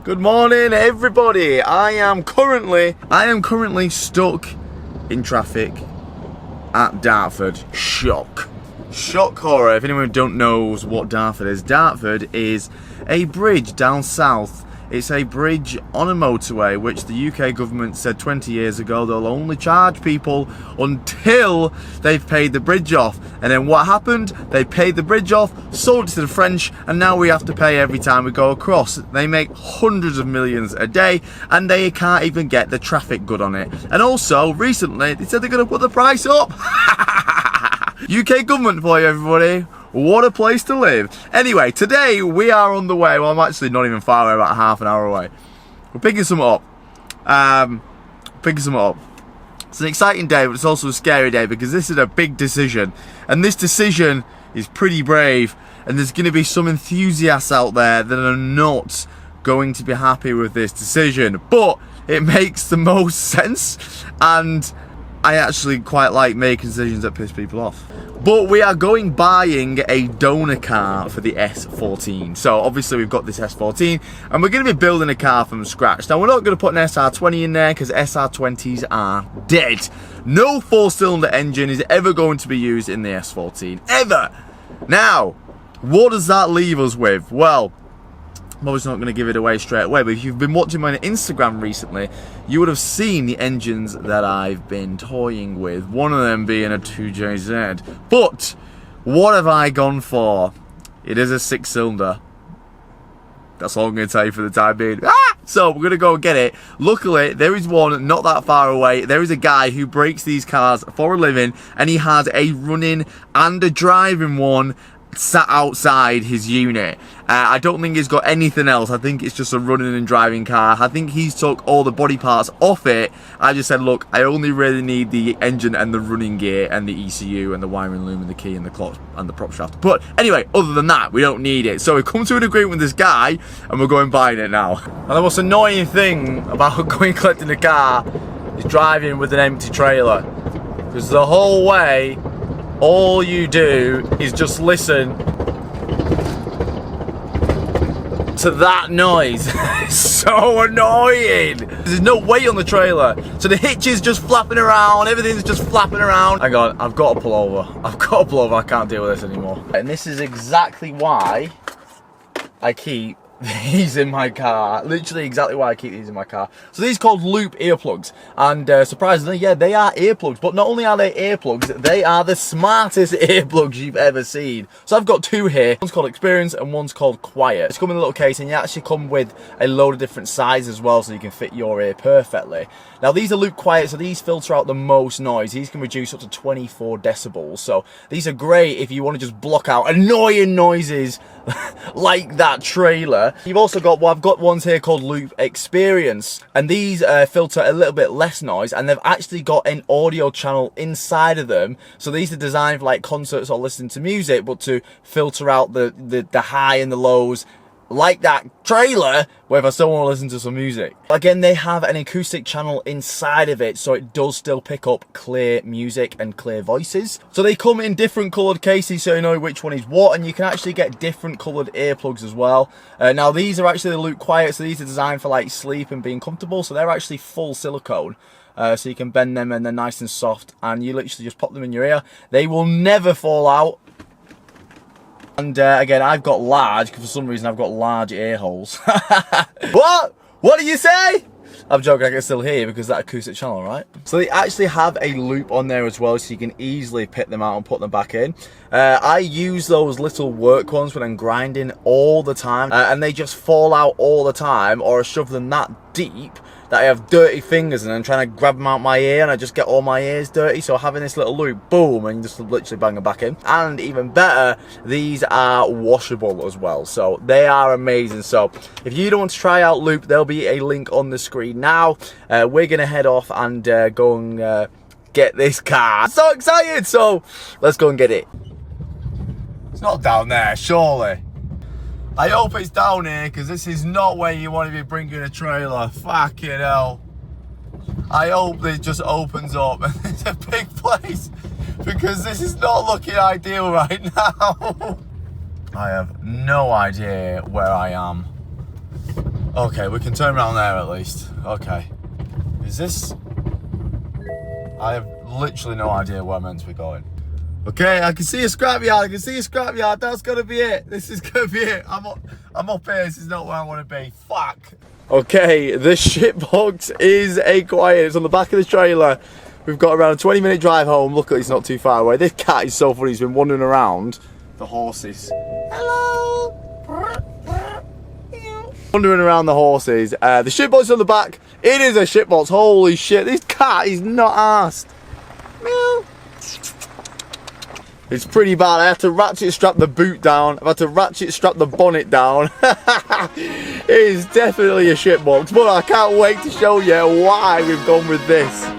Good morning, everybody. I am currently stuck in traffic at Dartford. Shock horror. If anyone don't knows what Dartford is a bridge down south. It's a bridge on a motorway which the UK government said 20 years ago they'll only charge people until they've paid the bridge off. And then what happened? They paid the bridge off, sold it to the French, and now we have to pay every time we go across. They make hundreds of millions a day and they can't even get the traffic good on it. And also, recently, they said they're going to put the price up. UK government for you, everybody. What a place to live. Anyway, today we are on the way. Well, I'm actually not even far away, about half an hour away. We're picking some up. It's an exciting day, but it's also a scary day because this is a big decision. And this decision is pretty brave. And there's going to be some enthusiasts out there that are not going to be happy with this decision. But it makes the most sense. And I actually quite like making decisions that piss people off. But we are buying a donor car for the S14. So obviously we've got this S14 and we're going to be building a car from scratch. Now we're not going to put an SR20 in there because SR20s are dead. No 4-cylinder engine is ever going to be used in the S14. Ever! Now, what does that leave us with? Well, I'm obviously not going to give it away straight away, but if you've been watching my Instagram recently, you would have seen the engines that I've been toying with. One of them being a 2JZ. But what have I gone for? It is a 6-cylinder. That's all I'm going to tell you for the time being. So we're going to go and get it. Luckily, there is one not that far away. There is a guy who breaks these cars for a living, and he has a running and a driving one sat outside his unit. I don't think he's got anything else. I think it's just a running and driving car. I think he's took all the body parts off it. I just said, look, I only really need the engine and the running gear and the ECU and the wiring loom and the key and the clock and the prop shaft. But anyway, other than that, we don't need it. So we've come to an agreement with this guy and we're going buying it now. And the most annoying thing about going collecting a car is driving with an empty trailer. Because the whole way, all you do is just listen to that noise. It's so annoying. There's no weight on the trailer, so the hitch is just flapping around, everything's just flapping around. Hang on, I've got to pull over. I can't deal with this anymore. And this is exactly why I keep these in my car. Literally exactly why I keep these in my car. So these are called loop earplugs, and surprisingly, yeah, they are earplugs. But not only are they earplugs, they are the smartest earplugs you've ever seen. So I've got two here. One's called Experience and one's called Quiet. It's come in a little case, and you actually come with a load of different sizes as well, so you can fit your ear perfectly. Now these are Loop Quiet, so these filter out the most noise. These can reduce up to 24 decibels. So these are great if you want to just block out annoying noises like that trailer. You've also got, well, I've got ones here called Loop Experience, and these filter a little bit less noise, and they've actually got an audio channel inside of them. So these are designed for like concerts or listening to music, but to filter out the high and the lows, like that trailer, where if I still want to listen to some music. Again, they have an acoustic channel inside of it, so it does still pick up clear music and clear voices. So they come in different coloured cases, so you know which one is what, and you can actually get different coloured earplugs as well. Now these are actually the Loop Quiet, so these are designed for like sleep and being comfortable, so they're actually full silicone. So you can bend them and they're nice and soft, and you literally just pop them in your ear. They will never fall out. And again, I've got large, because for some reason I've got large ear holes. What? What do you say? I'm joking, I can still hear you because that acoustic channel, right? So they actually have a loop on there as well, so you can easily pick them out and put them back in. I use those little work ones when I'm grinding all the time, and they just fall out all the time, or I shove them that deep that I have dirty fingers and I'm trying to grab them out my ear and I just get all my ears dirty. So having this little loop, boom, and just literally bang them back in. And even better, these are washable as well, so they are amazing. So if you don't want to try out Loop, there'll be a link on the screen now. We're gonna head off and go and get this car. I'm so excited, so let's go and get it. It's not down there, surely. I hope it's down here, because this is not where you want to be bringing a trailer. Fucking hell. I hope this just opens up and it's a big place, because this is not looking ideal right now. I have no idea where I am. Okay, we can turn around there at least. Okay. Is this... I have literally no idea where I'm meant to be going. Okay, I can see a scrapyard. I can see a scrapyard. That's gonna be it. This is gonna be it. I'm up here. This is not where I want to be. Fuck. Okay, the shitbox is acquired. It's on the back of the trailer. We've got around a 20-minute drive home. Luckily, it's not too far away. This cat is so funny. He's been wandering around the horses. Hello. Wandering around the horses. The shitbox is on the back. It is a shitbox. Holy shit. This cat is not arsed. Meow. It's pretty bad. I had to ratchet strap the boot down. I've had to ratchet strap the bonnet down. It is definitely a shitbox, but I can't wait to show you why we've gone with this.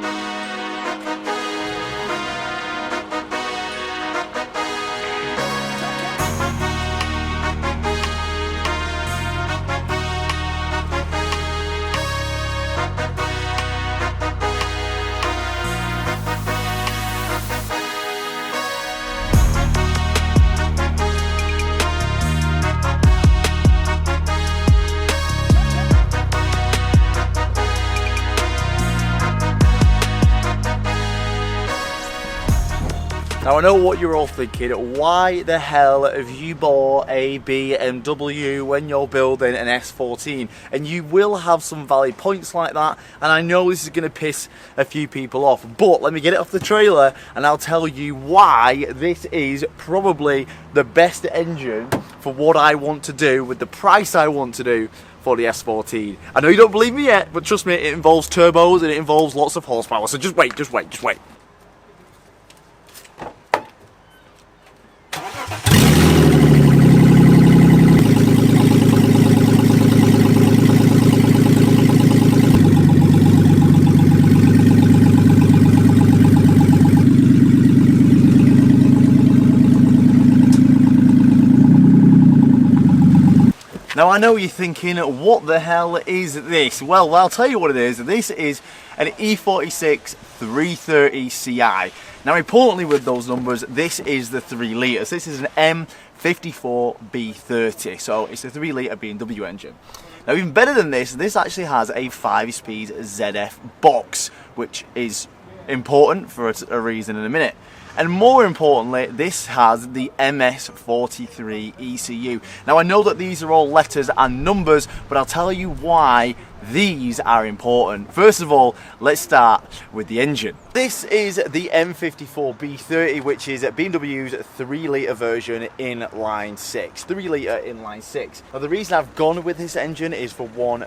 Now I know what you're all thinking, why the hell have you bought a BMW when you're building an S14? And you will have some valid points like that, and I know this is going to piss a few people off, but let me get it off the trailer and I'll tell you why this is probably the best engine for what I want to do with the price I want to do for the S14. I know you don't believe me yet, but trust me, it involves turbos and it involves lots of horsepower, so just wait, just wait, just wait. Now I know you're thinking, what the hell is this? Well, I'll tell you what it is. This is an E46 330 Ci. Now importantly with those numbers, this is the 3 litres. This is an M54B30, so it's a 3 litre BMW engine. Now even better than this, this actually has a 5-speed ZF box, which is important for a reason in a minute. And more importantly, this has the MS43 ECU. Now I know that these are all letters and numbers, but I'll tell you why these are important. First of all, let's start with the engine. This is the M54B30, which is BMW's 3 litre version in line 6. 3 litre in line 6. Now the reason I've gone with this engine is for one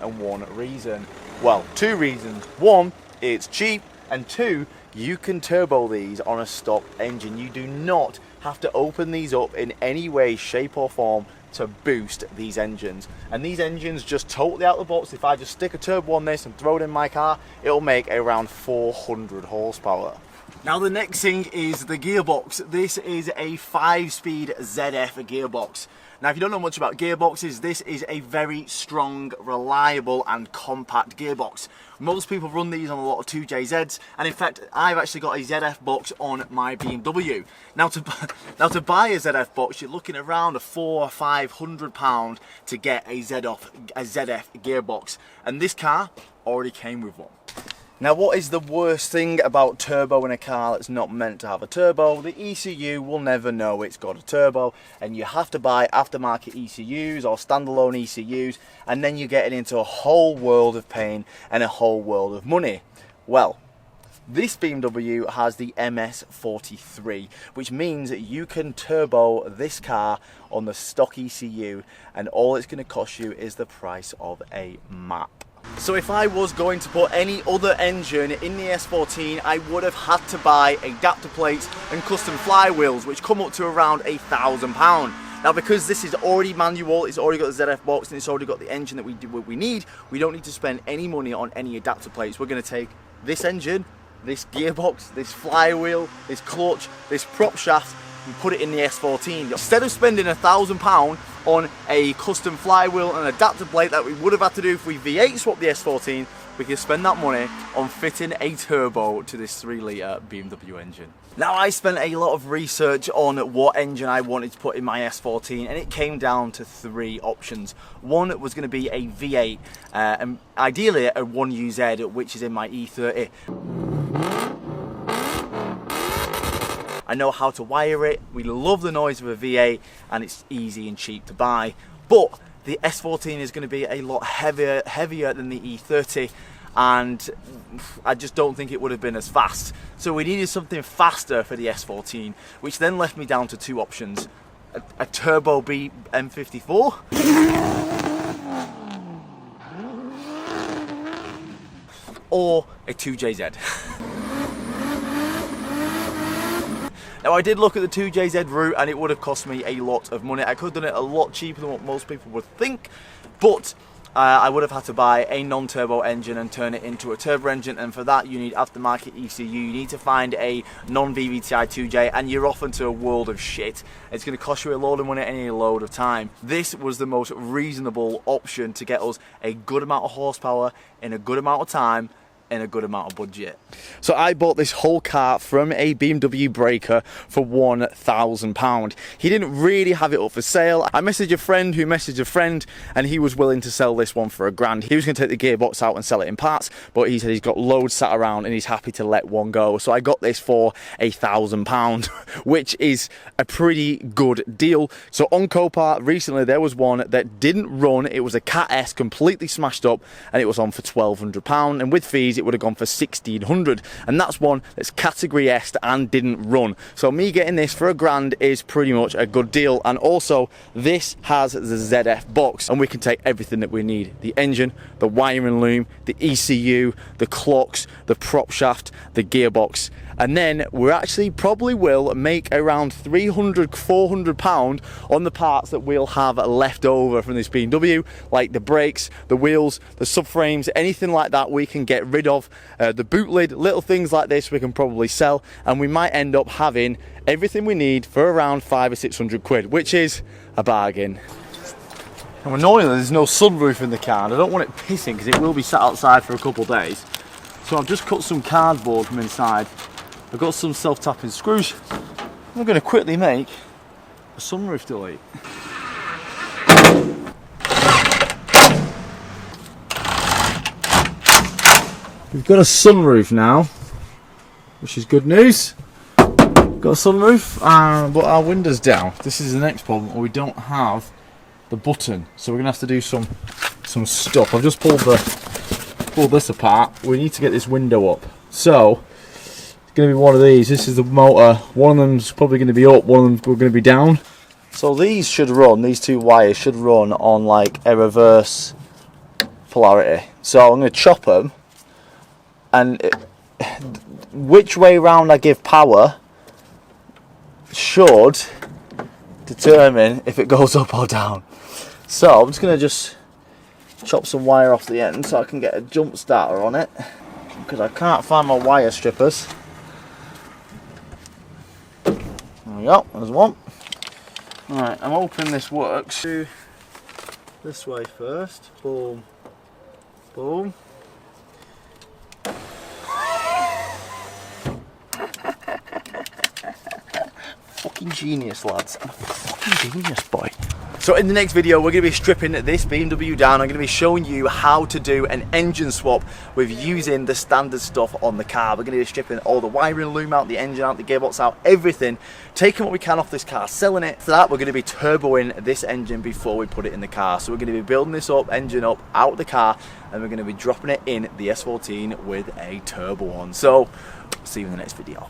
reason. Well, 2 reasons. 1, it's cheap, and 2, you can turbo these on a stock engine. You do not have to open these up in any way, shape or form to boost these engines. And these engines just totally out of the box. If I just stick a turbo on this and throw it in my car, it'll make around 400 horsepower. Now the next thing is the gearbox. This is a 5-speed ZF gearbox. Now if you don't know much about gearboxes, this is a very strong, reliable and compact gearbox. Most people run these on a lot of 2JZs, and in fact I've actually got a ZF box on my BMW. Now to buy a ZF box, you're looking around a £400 or £500 to get a ZF gearbox, and this car already came with one. Now what is the worst thing about turbo in a car that's not meant to have a turbo? The ECU will never know it's got a turbo, and you have to buy aftermarket ECUs or standalone ECUs, and then you're getting into a whole world of pain and a whole world of money. Well, this BMW has the MS43, which means that you can turbo this car on the stock ECU, and all it's going to cost you is the price of a map. So if I was going to put any other engine in the S14, I would have had to buy adapter plates and custom flywheels, which come up to around £1,000. Now because this is already manual, it's already got the ZF box and it's already got the engine that we need, we don't need to spend any money on any adapter plates. We're going to take this engine, this gearbox, this flywheel, this clutch, this prop shaft, and put it in the S14. Instead of spending £1,000 on a custom flywheel and adapter plate that we would have had to do if we V8 swapped the S14, we can spend that money on fitting a turbo to this 3-litre BMW engine. Now, I spent a lot of research on what engine I wanted to put in my S14, and it came down to 3 options. One was going to be a V8, and ideally a 1UZ, which is in my E30. I know how to wire it, we love the noise of a V8, and it's easy and cheap to buy. But the S14 is going to be a lot heavier than the E30, and I just don't think it would have been as fast. So we needed something faster for the S14, which then left me down to 2 options. A turbo B M54 or a 2JZ. Now, I did look at the 2JZ route, and it would have cost me a lot of money. I could have done it a lot cheaper than what most people would think, but I would have had to buy a non-turbo engine and turn it into a turbo engine, and for that you need aftermarket ECU. You need to find a non-VVTi 2J, and you're off into a world of shit. It's going to cost you a load of money and a load of time. This was the most reasonable option to get us a good amount of horsepower in a good amount of time in a good amount of budget. So I bought this whole car from a BMW breaker for £1,000. He didn't really have it up for sale. I messaged a friend who messaged a friend, and he was willing to sell this one for £1,000. He was going to take the gearbox out and sell it in parts, but he said he's got loads sat around and he's happy to let one go. So I got this for £1,000, which is a pretty good deal. So on Copart recently there was one that didn't run. It was a Cat S, completely smashed up, and it was on for £1,200, and with fees it would have gone for £1,600, and that's one that's category S and didn't run. So me getting this for £1,000 is pretty much a good deal. And also this has the ZF box, and we can take everything that we need: the engine, the wiring loom, the ECU, the clocks, the prop shaft, the gearbox. And then we actually probably will make around £300–400 on the parts that we'll have left over from this BMW, like the brakes, the wheels, the subframes, anything like that we can get rid of. The boot lid, little things like this we can probably sell, and we might end up having everything we need for around £500 or £600, which is a bargain. I'm annoyed that there's no sunroof in the car, and I don't want it pissing because it will be sat outside for a couple of days. So I've just cut some cardboard from inside. I've got some self-tapping screws. I'm going to quickly make a sunroof delete. We've got a sunroof now, which is good news. Got a sunroof, but our window's down. This is the next problem. We don't have the button, so we're going to have to do some stuff. I've just pulled this apart. We need to get this window up. So going to be one of these. This is the motor. One of them's probably going to be up, one of them's going to be down. So these should run, these 2 wires should run on like a reverse polarity. So I'm going to chop them, and which way round I give power should determine if it goes up or down. So I'm just going to chop some wire off the end so I can get a jump starter on it, because I can't find my wire strippers. There we go, there's one. Alright, I'm hoping this works. Do this way first. Boom. Boom. Fucking genius, lads. I'm a fucking genius, boy. So in the next video, we're going to be stripping this BMW down. I'm going to be showing you how to do an engine swap with using the standard stuff on the car. We're going to be stripping all the wiring loom out, the engine out, the gearbox out, everything. Taking what we can off this car, selling it. For that, we're going to be turboing this engine before we put it in the car. So we're going to be building this up, engine up, out of the car, and we're going to be dropping it in the S14 with a turbo on. So, see you in the next video.